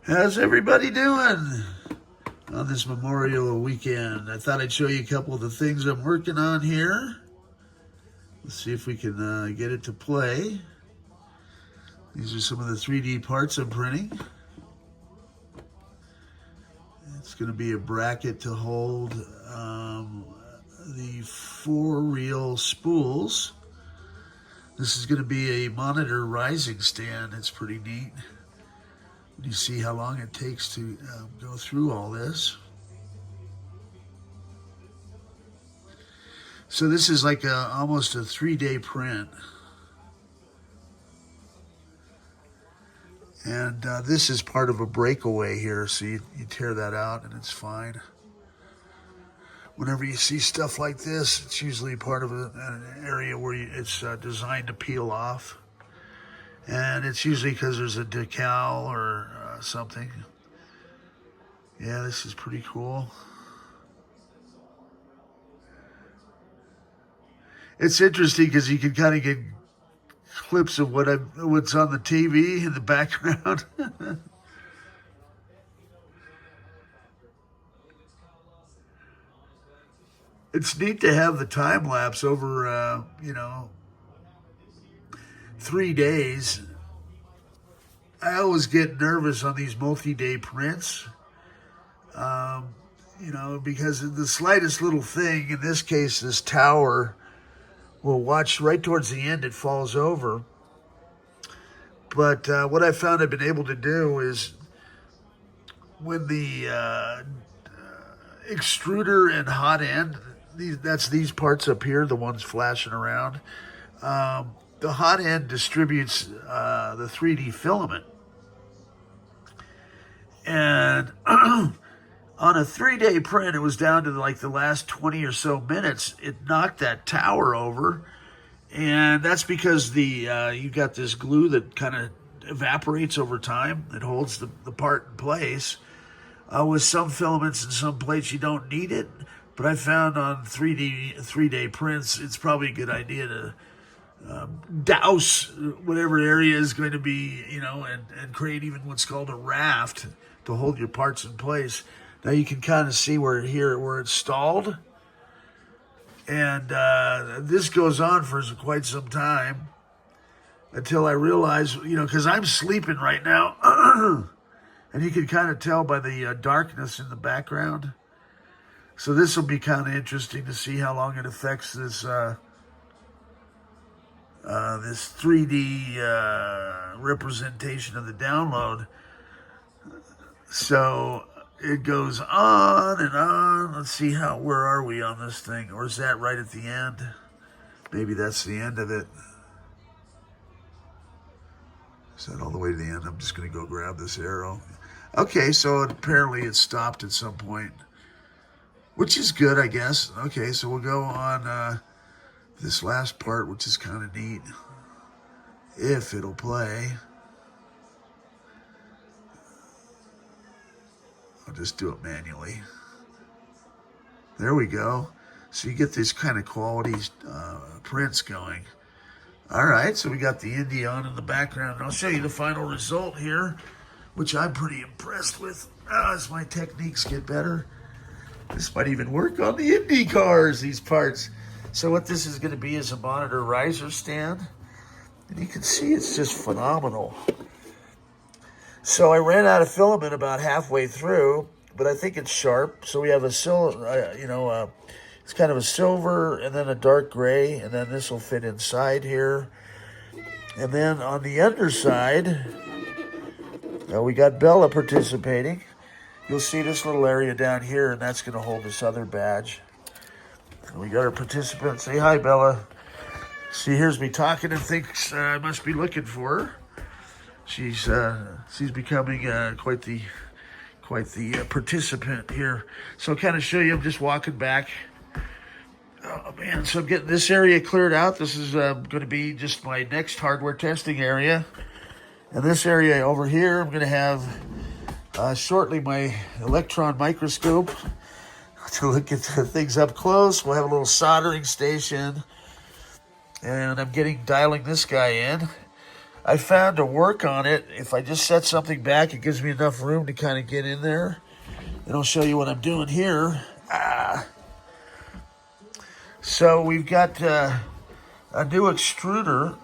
How's everybody doing on this Memorial weekend? I thought I'd show you a couple of the things I'm working on here. Let's see if we can get it to play. These are some of the 3D parts I'm printing. It's going to be a bracket to hold the 4 reel spools. This is going to be a monitor rising stand. It's pretty neat. You see how long it takes to go through all this. So this is like almost a 3-day print. And this is part of a breakaway here, so you tear that out and it's fine. Whenever you see stuff like this, it's usually part of an area where it's designed to peel off. And it's usually because there's a decal or something. Yeah, this is pretty cool. It's interesting because you can kind of get clips of what's on the TV in the background. It's neat to have the time lapse over, 3 days. I always get nervous on these multi-day prints, because the slightest little thing, in this case, this tower, will watch right towards the end, it falls over. But what I found I've been able to do is when the extruder and hot end, that's these parts up here, the ones flashing around, the hot end distributes the 3D filament. And on a 3-day print, it was down to like the last 20 or so minutes. It knocked that tower over. And that's because you got this glue that kind of evaporates over time. It holds the part in place. With some filaments and some plates, you don't need it. But I found on 3-day prints, it's probably a good idea to douse whatever area is going to be, and create even what's called a raft to hold your parts in place. Now you can kind of see where it's stalled. And this goes on for quite some time until I realize, because I'm sleeping right now. And you can kind of tell by the darkness in the background. So this will be kind of interesting to see how long it affects this this 3D representation of the download. So it goes on and on. Let's see where are we on this thing? Or is that right at the end? Maybe that's the end of it. Is that all the way to the end? I'm just going to go grab this arrow. Okay, so apparently it stopped at some point, which is good, I guess. Okay, so we'll go on this last part, which is kind of neat, if it'll play. I'll just do it manually. There we go. So you get these kind of quality prints going. All right, so we got the indie on in the background. I'll show you the final result here, which I'm pretty impressed with as my techniques get better. This might even work on the Indy cars, these parts. So what this is going to be is a monitor riser stand. And you can see it's just phenomenal. So I ran out of filament about halfway through, but I think it's sharp. So we have a silver, it's kind of a silver and then a dark gray, and then this will fit inside here. And then on the underside, we got Bella participating. You'll see this little area down here, and that's going to hold this other badge. And we got our participant. Say hi, Bella. She hears me talking and thinks I must be looking for her. She's becoming quite the participant here. So I'll kind of show you. I'm just walking back. Oh man! So I'm getting this area cleared out. This is going to be just my next hardware testing area, and this area over here, I'm going to have shortly my electron microscope to look at the things up close. We'll have a little soldering station, and I'm dialing this guy in. I found to work on it, if I just set something back, it gives me enough room to kind of get in there. And I'll show you what I'm doing here. So we've got a new extruder,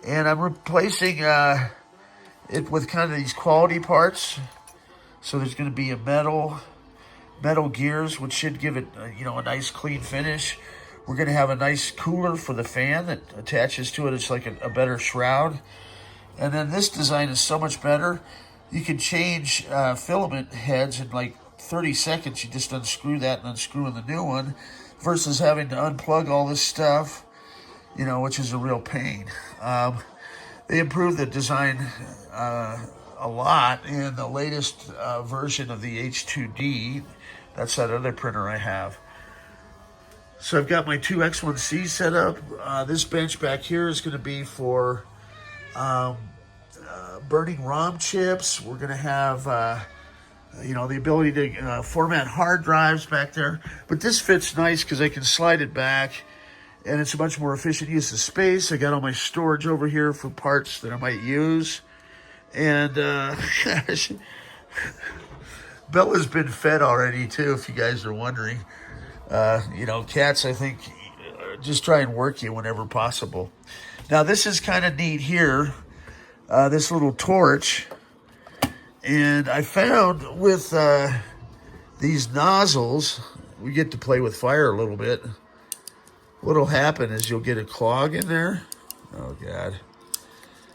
and I'm replacing it with kind of these quality parts. So there's going to be a metal gears, which should give it a nice clean finish. We're going to have a nice cooler for the fan that attaches to it. It's like a better shroud. And then this design is so much better. You can change filament heads in like 30 seconds. You just unscrew that and unscrew in the new one, versus having to unplug all this stuff, which is a real pain. They improved the design a lot in the latest version of the H2D. That's that other printer I have. So I've got my two X1Cs set up. This bench back here is going to be for burning ROM chips. We're going to have, the ability to format hard drives back there. But this fits nice because I can slide it back, and it's a much more efficient use of space. I got all my storage over here for parts that I might use. And Bella's been fed already, too, if you guys are wondering. Cats, I think, just try and work you whenever possible. Now, this is kind of neat here, this little torch. And I found with these nozzles, we get to play with fire a little bit. What'll happen is you'll get a clog in there. Oh, God.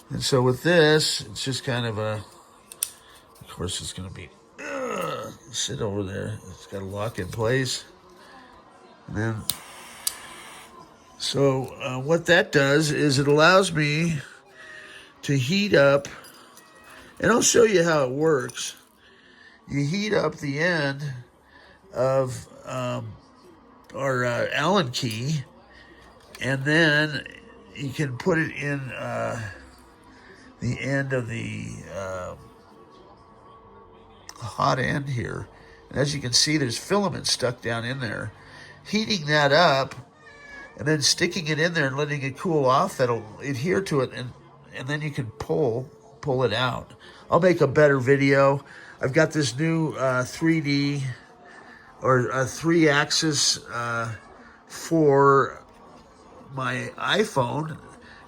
And so with this, it's just kind of of course, it's going to be, sit over there. It's got to lock in place. And then, so what that does is it allows me to heat up, and I'll show you how it works. You heat up the end of our Allen key, and then you can put it in the end of the hot end here. And as you can see, there's filament stuck down in there. Heating that up and then sticking it in there and letting it cool off, that'll adhere to it, and then you can pull it out. I'll make a better video. I've got this new 3D or 3-axis for my iPhone,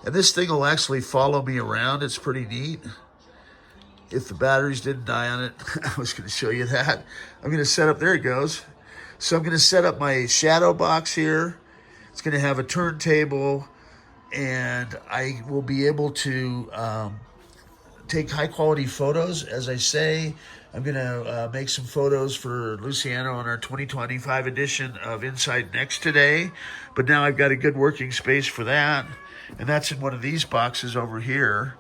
and this thing will actually follow me around. It's pretty neat. If the batteries didn't die on it, I was going to show you that. I'm going to set up, there it goes. So I'm going to set up my shadow box here. It's going to have a turntable, and I will be able to take high quality photos. As I say, I'm going to make some photos for Luciano on our 2025 edition of Inside NeXT today. But now I've got a good working space for that. And that's in one of these boxes over here.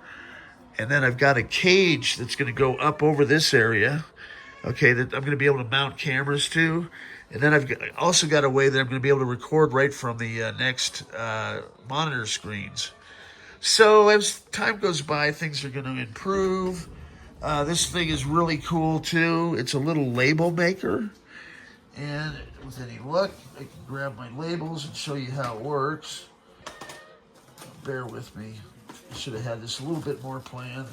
And then I've got a cage that's going to go up over this area. Okay, that I'm going to be able to mount cameras to. And then I've also got a way that I'm going to be able to record right from the NeXT monitor screens. So as time goes by, things are going to improve. This thing is really cool, too. It's a little label maker. And with any luck, I can grab my labels and show you how it works. Bear with me. I should have had this a little bit more planned.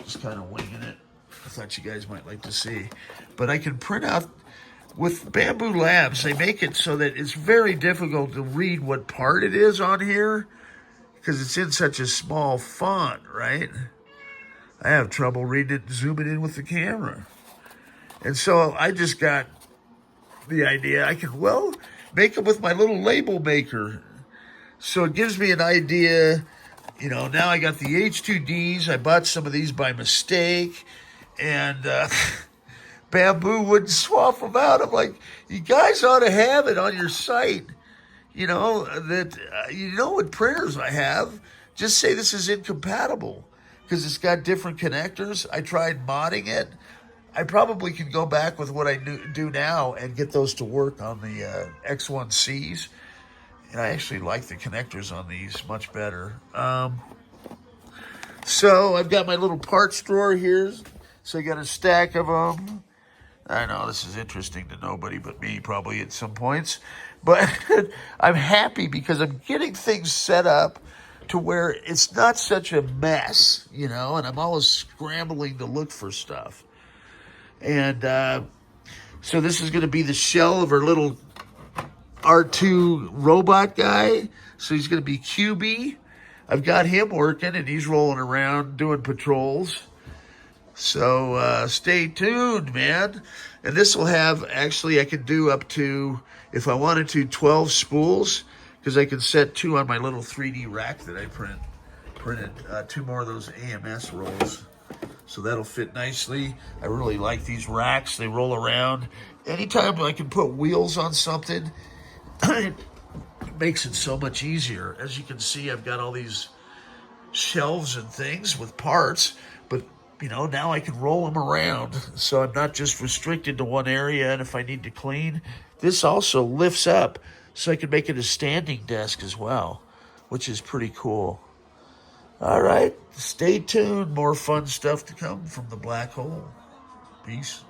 Just kind of winging it. I thought you guys might like to see. But I can print out, with Bamboo Labs, they make it so that it's very difficult to read what part it is on here because it's in such a small font, right? I have trouble reading it and zooming in with the camera. And so I just got the idea. I can, make them with my little label maker. So it gives me an idea. Now I got the H2Ds. I bought some of these by mistake. And Bamboo wouldn't swap them out. I'm like, you guys ought to have it on your site. What printers I have. Just say this is incompatible because it's got different connectors. I tried modding it. I probably can go back with what I do now and get those to work on the X1Cs. And I actually like the connectors on these much better. So I've got my little parts drawer here. So I got a stack of them. I know this is interesting to nobody but me probably at some points. But I'm happy because I'm getting things set up to where it's not such a mess, you know, and I'm always scrambling to look for stuff. And so this is going to be the shell of our little R2 robot guy. So he's going to be QB. I've got him working, and he's rolling around doing patrols. So stay tuned, man. And this will have, actually, I can do up to, if I wanted to, 12 spools, because I can set 2 on my little 3D rack that I printed 2 more of those AMS rolls. So that'll fit nicely. I really like these racks. They roll around. Anytime I can put wheels on something, it makes it so much easier. As you can see, I've got all these shelves and things with parts, but you know, now I can roll them around, so I'm not just restricted to one area. And if I need to clean, this also lifts up, so I can make it a standing desk as well, which is pretty cool. All right, stay tuned. More fun stuff to come from the black hole. Peace.